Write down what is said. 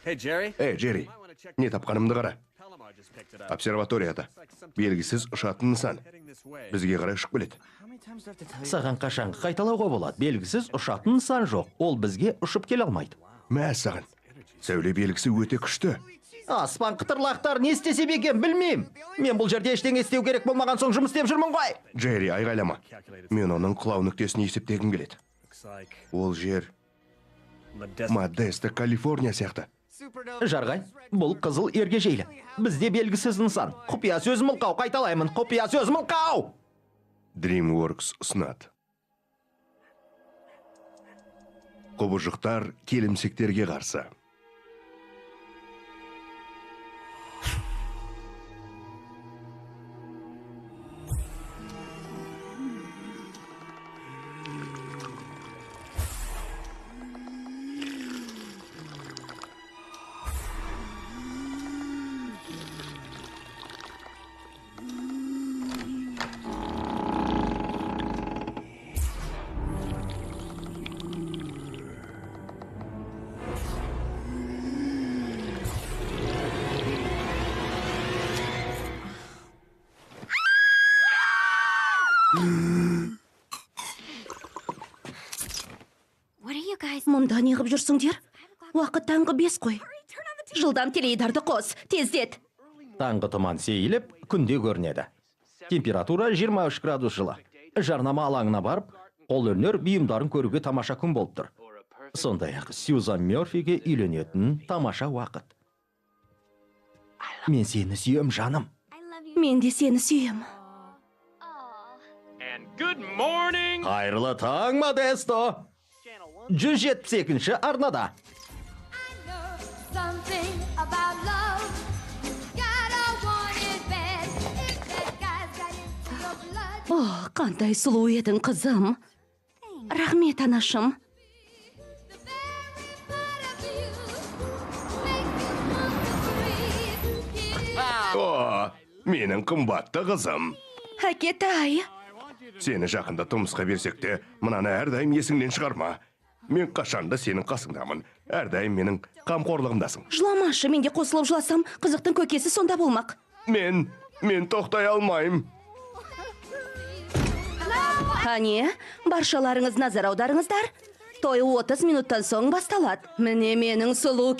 Hey, Jerry. Джерри, не тапқанымды қара. Обсерваторияда белгісіз ұшатын нысан. Бізге қарай ұшып келеді. Саған қашанғы қайталауға болады. Белгісіз ұшатын нысан жоқ. Ол бізге ұшып келе алмайды. Мәз саған. Сәуле белгісі өте күшті. Аспан қытырлақтар не істесе екен білмеймін. Мен бұл жерде ештеңе істеу керек болмаған соң жұмыс істеп жүрмін ғой. Джерри, айғайлама. Мен оның құлау нүктесін есептегім келеді. Ол жер Модесто, Калифорния сияқты. Жарғай, бұл қызыл ергежейлі. Бізде белгісіз нысан. Құпия сөз мылқау, қайталаймын. Құпия сөз мылқау. DreamWorks ұсынады. Құбыжықтар келімсектерге қарсы. Мұнда неғып жүрсіңдер? Уақыт таңғы 5 қой. Жылдам теледидарды қос, тездет. Таңғы тұман сейіліп, күнде көрінеді. Температура 23 градус жылы. Жарнама алаңына барып, қолөнер бұйымдарын көруге тамаша күн болып тұр. Сондай-ақ Сьюзан Мёрфиге үйленетін тамаша уақыт. Мен сені сүйем, жаным. Мен де сені сүйем. Қайырлы таң, Модесто. 172-ші арнада. О, қандай сұлу едің, қызым. Рахмет, анашым. О, менің қымбатты қызым. Әкетай. Сені жақында тұрмысқа берсек те, мынаны әрдайым есіңнен шығарма. Мен қашанда сенің қасыңдамын. Әрдайым менің қамқорлығымдасың. Жыламашы, менде қосылып жыласам, қызықтың көкесі сонда болмақ. Мен тоқтай алмайым. Әне, баршаларыңыз назар аударыңыздар. Той 30 минуттан соң басталады. Міне менің сұлу